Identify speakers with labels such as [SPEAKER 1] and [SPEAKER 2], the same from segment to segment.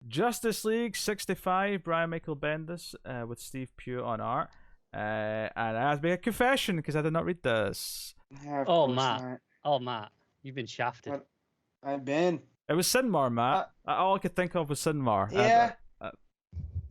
[SPEAKER 1] Justice League 65, Brian Michael Bendis, with Steve Pugh on art. And I have to make a confession because I did not read this.
[SPEAKER 2] Yeah, of
[SPEAKER 3] Oh,
[SPEAKER 2] course
[SPEAKER 3] Matt.
[SPEAKER 2] not.
[SPEAKER 3] Oh, Matt. You've been shafted.
[SPEAKER 2] But I've been.
[SPEAKER 1] It was Sinmar, Matt. All I could think of was Sinmar.
[SPEAKER 2] Yeah.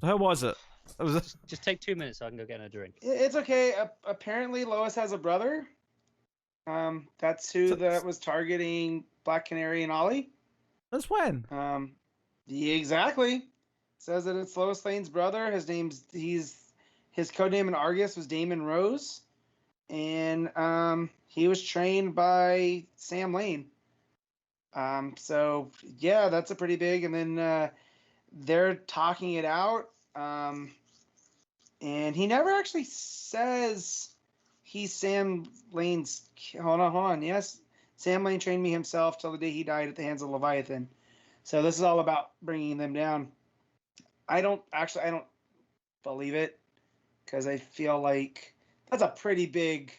[SPEAKER 1] How was it? It was.
[SPEAKER 3] Just take 2 minutes so I can go get a drink.
[SPEAKER 2] It's okay. Apparently, Lois has a brother. That's who that was targeting Black Canary and Ollie.
[SPEAKER 1] That's when.
[SPEAKER 2] Yeah, exactly. Says that it's Lois Lane's brother. His codename in Argus was Damon Rose, and he was trained by Sam Lane. So yeah, that's a pretty big. And then they're talking it out. And he never actually says he's Sam Lane's. Hold on. Yes, Sam Lane trained me himself till the day he died at the hands of Leviathan. So this is all about bringing them down. I don't believe it, because I feel like that's a pretty big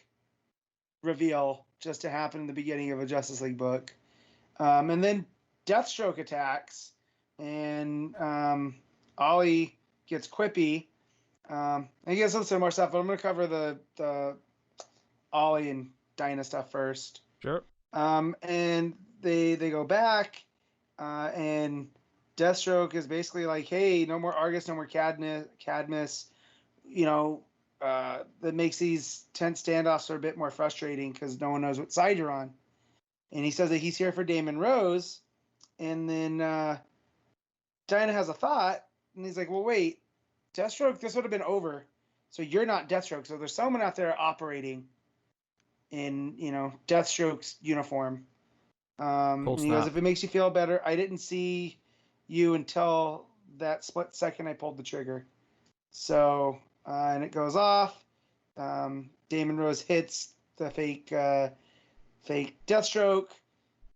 [SPEAKER 2] reveal just to happen in the beginning of a Justice League book. And then Deathstroke attacks, and Ollie gets quippy. I guess let's say more stuff, but I'm going to cover the Ollie and Dinah stuff first.
[SPEAKER 1] Sure.
[SPEAKER 2] And they go back, and Deathstroke is basically like, hey, no more Argus, no more Cadmus. That makes these tense standoffs are a bit more frustrating because no one knows what side you're on. And he says that he's here for Damon Rose. And then Dinah has a thought, and he's like, well, wait, Deathstroke, this would have been over. So you're not Deathstroke. So there's someone out there operating in, Deathstroke's uniform. And he goes, if it makes you feel better, I didn't see you until that split second I pulled the trigger. So, and it goes off. Damon Rose hits the fake Deathstroke.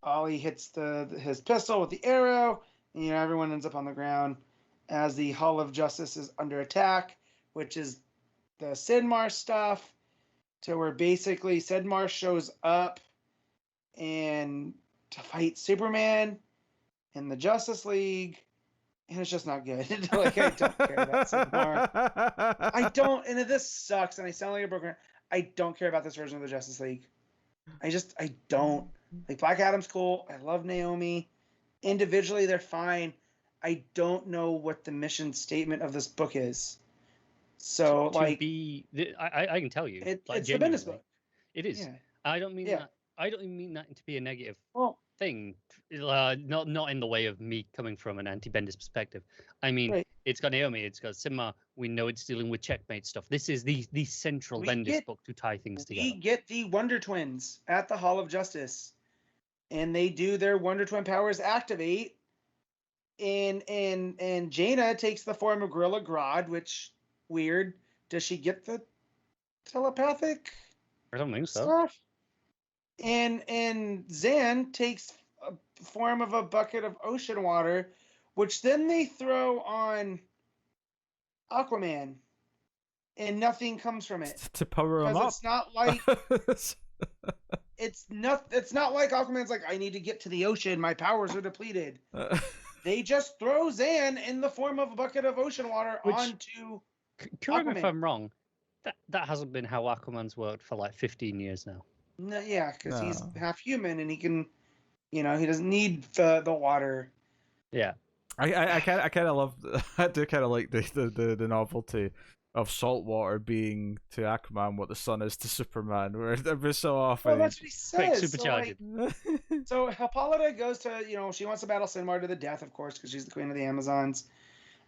[SPEAKER 2] Ollie hits his pistol with the arrow. And, everyone ends up on the ground as the Hall of Justice is under attack, which is the Sidmar stuff, to where basically Sidmar shows up and to fight Superman in the Justice League, and it's just not good. Like, I don't care about Sidmar. I don't, and this sucks, and I sound like a broken. I don't care about this version of the Justice League. I don't. Like, Black Adam's cool. I love Naomi. Individually, they're fine. I don't know what the mission statement of this book is. So, I
[SPEAKER 3] can tell you.
[SPEAKER 2] It's the Bendis book.
[SPEAKER 3] It is. Yeah. I don't mean that. I don't mean that to be a negative thing. Not in the way of me coming from an anti-Bendis perspective. I mean, It's got Naomi. It's got Sigma. We know it's dealing with checkmate stuff. This is the central Bendis book to tie things together.
[SPEAKER 2] We get the Wonder Twins at the Hall of Justice, and they do their Wonder Twin powers activate. And Jaina takes the form of Gorilla Grodd, which weird. Does she get the telepathic?
[SPEAKER 3] I don't think so.
[SPEAKER 2] Stuff? And Zan takes a form of a bucket of ocean water, which then they throw on Aquaman, and nothing comes from it
[SPEAKER 1] to power him up.
[SPEAKER 2] It's not like it's not like Aquaman's like, I need to get to the ocean. My powers are depleted. They just throw Zan in the form of a bucket of ocean water onto
[SPEAKER 3] correct me
[SPEAKER 2] Aquaman.
[SPEAKER 3] if I'm wrong. That hasn't been how Aquaman's worked for like 15 years now.
[SPEAKER 2] No, yeah, because he's half human and he can, he doesn't need the water.
[SPEAKER 3] Yeah,
[SPEAKER 1] I kind of love. I do kind of like the novelty of saltwater being to Aquaman what the sun is to Superman, where every so often.
[SPEAKER 2] Well, that's what he says.
[SPEAKER 3] Supercharged.
[SPEAKER 2] So Hippolyta goes to, she wants to battle Sinmar to the death, of course, because she's the queen of the Amazons.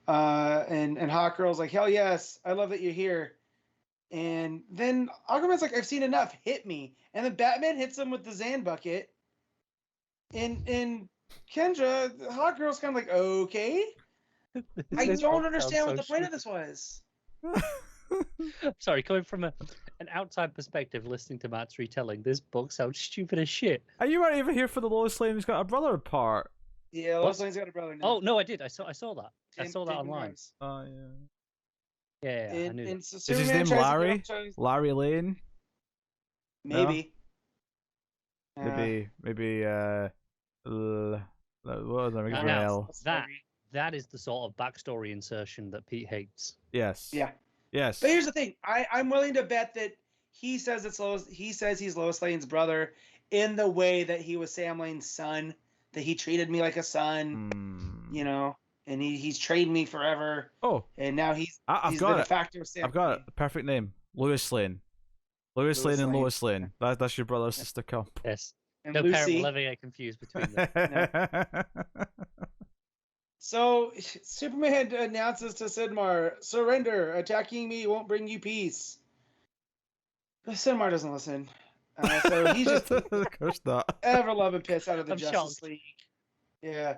[SPEAKER 2] And Hawkgirl's like, hell yes, I love that you're here. And then Aquaman's like, I've seen enough, hit me. And then Batman hits him with the Zan bucket. And Kendra, Hawkgirl's kind of like, okay. I don't understand what the point of this was.
[SPEAKER 3] Sorry, coming from an outside perspective, listening to Matt's retelling, this book sounds stupid as shit.
[SPEAKER 1] And you weren't even here for the Lois Lane who's got a brother part.
[SPEAKER 2] Yeah, Lois Lane's got a brother now.
[SPEAKER 3] Oh no, I did. I saw that. I saw that online.
[SPEAKER 1] Oh yeah.
[SPEAKER 3] Yeah, I knew that.
[SPEAKER 1] Is his name Larry? Larry Lane?
[SPEAKER 2] Maybe.
[SPEAKER 1] No? Maybe. What was that?
[SPEAKER 3] that is the sort of backstory insertion that Pete hates.
[SPEAKER 1] Yes.
[SPEAKER 2] Yeah.
[SPEAKER 1] Yes.
[SPEAKER 2] But here's the thing. I'm willing to bet that he says he's Lois Lane's brother in the way that he was Sam Lane's son, that he treated me like a son, you know, and he's trained me forever.
[SPEAKER 1] Oh.
[SPEAKER 2] And now he's
[SPEAKER 1] the
[SPEAKER 2] de facto Sam
[SPEAKER 1] I've got a perfect name. Lewis Lane. Lewis Lane and Lois Lane. That's your brother sister comp.
[SPEAKER 3] Yes.
[SPEAKER 2] And
[SPEAKER 3] no
[SPEAKER 2] Lucy.
[SPEAKER 3] parent will ever get confused between them.
[SPEAKER 2] So Superman announces to Sidmar, "Surrender. Attacking me won't bring you peace." But Sidmar doesn't listen. So he's just
[SPEAKER 1] of course not.
[SPEAKER 2] Ever loving piss out of the
[SPEAKER 3] I'm
[SPEAKER 2] Justice
[SPEAKER 3] shocked.
[SPEAKER 2] League. Yeah.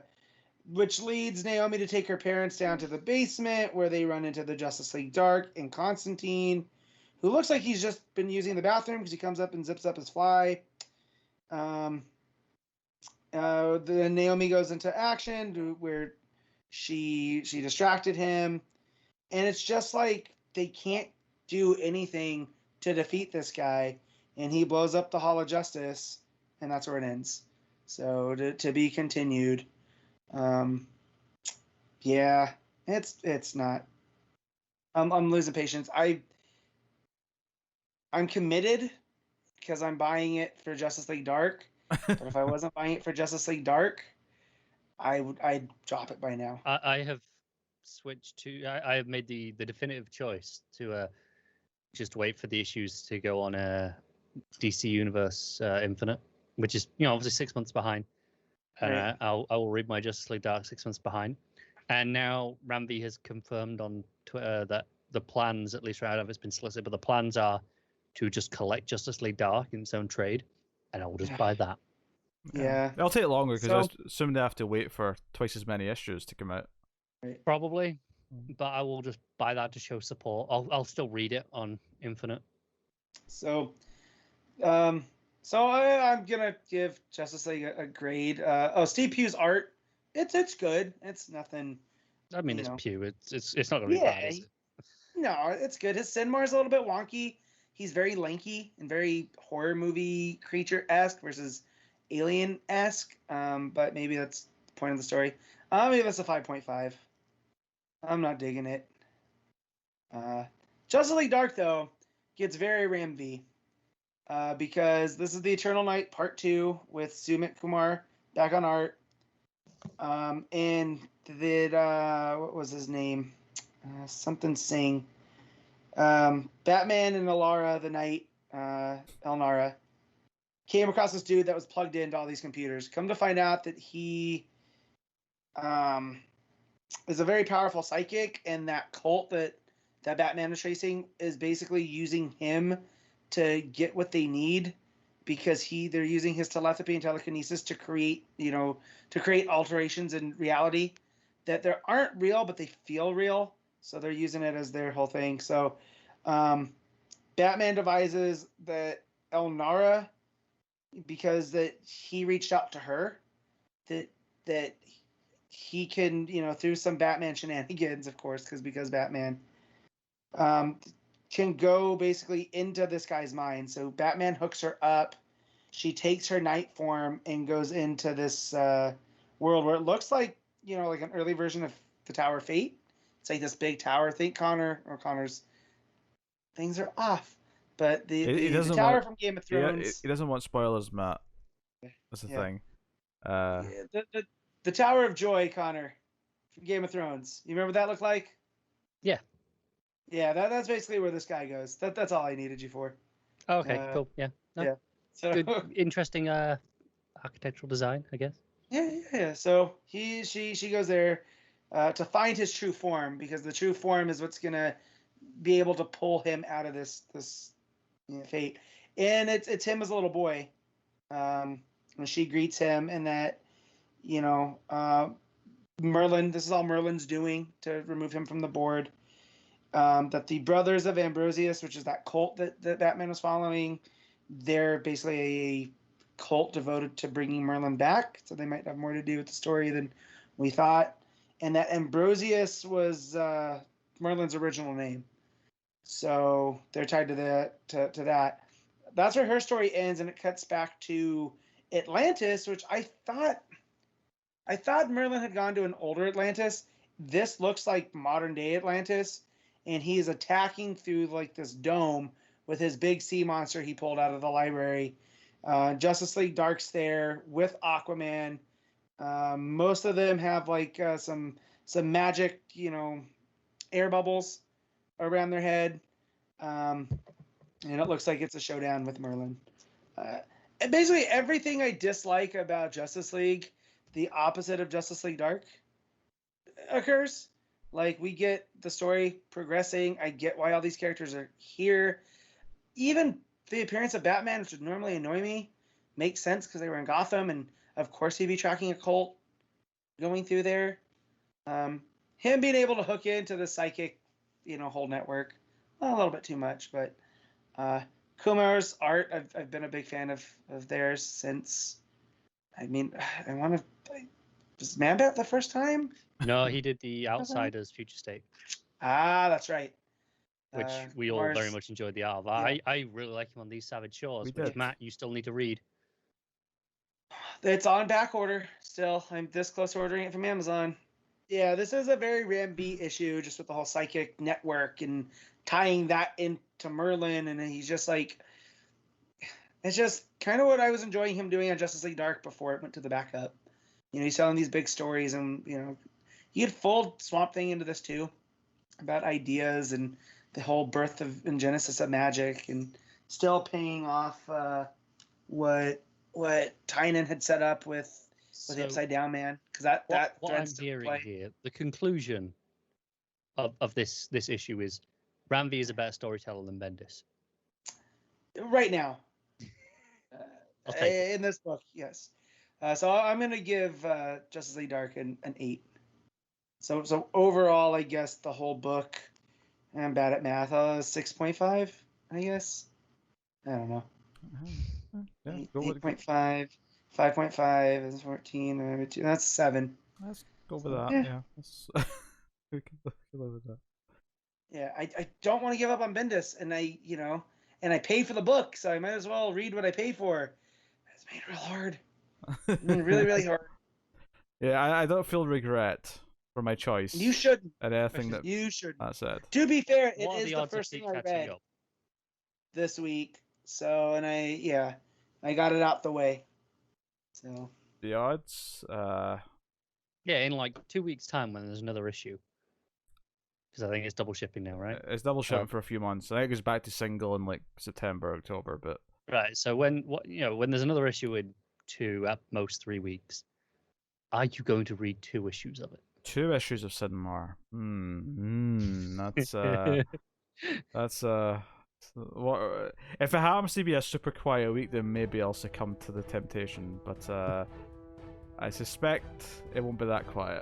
[SPEAKER 2] Which leads Naomi to take her parents down to the basement where they run into the Justice League Dark and Constantine, who looks like he's just been using the bathroom because he comes up and zips up his fly. Then Naomi goes into action where she distracted him, and it's just like they can't do anything to defeat this guy, and he blows up the Hall of Justice, and that's where it ends. So to be continued. Yeah, it's not. I'm losing patience. I'm committed because I'm buying it for Justice League Dark. But if I wasn't buying it for Justice League Dark, I'd drop it by now.
[SPEAKER 3] I have switched to. I have made the definitive choice to just wait for the issues to go on DC Universe Infinite, which is obviously 6 months behind. And I will read my Justice League Dark 6 months behind. And now Ramvi has confirmed on Twitter that the plans, at least right now, it's been solicited, but the plans are to just collect Justice League Dark in its own trade, and I will just buy that.
[SPEAKER 2] Yeah.
[SPEAKER 1] It'll take longer because I assume they have to wait for twice as many issues to come out.
[SPEAKER 3] Probably, but I will just buy that to show support. I'll still read it on Infinite.
[SPEAKER 2] So, I'm gonna give Justice League a grade. Steve Pugh's art, it's good. It's nothing.
[SPEAKER 3] I mean, it's Pugh. It's not gonna be bad, is it?
[SPEAKER 2] No, it's good. His Sinmar's a little bit wonky. He's very lanky and very horror movie creature-esque versus alien-esque. But maybe that's the point of the story. Maybe that's a 5.5. I'm not digging it. Justice League Dark, though, gets very Ram V. Because this is the Eternal Night Part 2 with Sumit Kumar back on art. And what was his name? Something Singh. Batman and Alara the Night, Elnara, came across this dude that was plugged into all these computers. Come to find out that he is a very powerful psychic, and that cult that Batman is tracing is basically using him to get what they need, because they're using his telepathy and telekinesis to create alterations in reality that there aren't real, but they feel real. So they're using it as their whole thing. So Batman devises that Elnara, because that he reached out to her, that he can, through some Batman shenanigans, of course, because Batman can go basically into this guy's mind. So Batman hooks her up. She takes her night form and goes into this world where it looks like, like an early version of the Tower of Fate. It's like this big tower. Think Connor's things are off. But the tower from Game of Thrones.
[SPEAKER 1] He doesn't want spoilers, Matt. That's the thing.
[SPEAKER 2] The Tower of Joy, Connor, from Game of Thrones. You remember what that looked like?
[SPEAKER 3] Yeah.
[SPEAKER 2] Yeah, that's basically where this guy goes. That's all I needed you for.
[SPEAKER 3] Oh, okay, cool. Yeah. No,
[SPEAKER 2] yeah. So
[SPEAKER 3] good, interesting architectural design, I guess.
[SPEAKER 2] Yeah. So she goes there to find his true form, because the true form is what's gonna be able to pull him out of this fate. And it's him as a little boy. And she greets him, and that Merlin. This is all Merlin's doing to remove him from the board. That the Brothers of Ambrosius, which is that cult that Batman was following, they're basically a cult devoted to bringing Merlin back. So they might have more to do with the story than we thought. And that Ambrosius was Merlin's original name. So they're tied to that. That's where her story ends, and it cuts back to Atlantis, which I thought I thought Merlin had gone to an older Atlantis. This looks like modern day Atlantis, and he is attacking through like this dome with his big sea monster he pulled out of the library. Justice League Dark's there with Aquaman. Most of them have like some magic, air bubbles around their head, and it looks like it's a showdown with Merlin. And basically everything I dislike about Justice League, the opposite of Justice League Dark, occurs. Like, we get the story progressing. I get why all these characters are here. Even the appearance of Batman, which would normally annoy me, makes sense because they were in Gotham, and of course he'd be tracking a cult going through there. Him being able to hook into the psychic, whole network, well, a little bit too much, but Kumar's art, I've been a big fan of theirs since. I mean, was Man-Bat the first time?
[SPEAKER 3] No, he did the Outsiders Future State.
[SPEAKER 2] Ah, that's right.
[SPEAKER 3] Which we all very much enjoyed the art of. Yeah. I really like him on These Savage Shores, which, Matt, you still need to read.
[SPEAKER 2] It's on back order still. I'm this close to ordering it from Amazon. Yeah, this is a very Ram B issue, just with the whole psychic network and tying that into Merlin, and he's just like, it's just kind of what I was enjoying him doing on Justice League Dark before it went to the backup. He's telling these big stories, and he had folded Swamp Thing into this too, about ideas and the whole birth and genesis of magic, and still paying off what Tynan had set up with the Upside Down Man, because that
[SPEAKER 3] what I'm hearing here, the conclusion of this issue is Ram V is a better storyteller than Bendis.
[SPEAKER 2] Right now, in this book, yes. So I'm going to give Justice League Dark an 8. So overall, I guess the whole book, I'm bad at math, 6.5, I guess. I don't know.
[SPEAKER 1] Yeah,
[SPEAKER 2] 8.5, 5.5, is 14, that's 7.
[SPEAKER 1] Let's go with that, yeah. We can live with that.
[SPEAKER 2] Yeah, I don't want to give up on Bendis, and I pay for the book, so I might as well read what I pay for. It's made real hard. Really, really hard.
[SPEAKER 1] Yeah, I don't feel regret for my choice.
[SPEAKER 2] You shouldn't.
[SPEAKER 1] And anything that
[SPEAKER 2] you should.
[SPEAKER 1] I said.
[SPEAKER 2] To be fair, it is the first thing I read this week. So, and I got it out the way. So
[SPEAKER 1] the odds,
[SPEAKER 3] yeah, in like 2 weeks' time when there's another issue. Because I think it's double shipping now, right?
[SPEAKER 1] It's double shipping for a few months. I think it goes back to single in like September, October, but
[SPEAKER 3] right. So when there's another issue in 2 at most 3 weeks, are you going to read 2 issues of it?
[SPEAKER 1] 2 issues of Sidmar. That's what if it happens to be a super quiet week, then maybe I'll succumb to the temptation, but I suspect it won't be that quiet.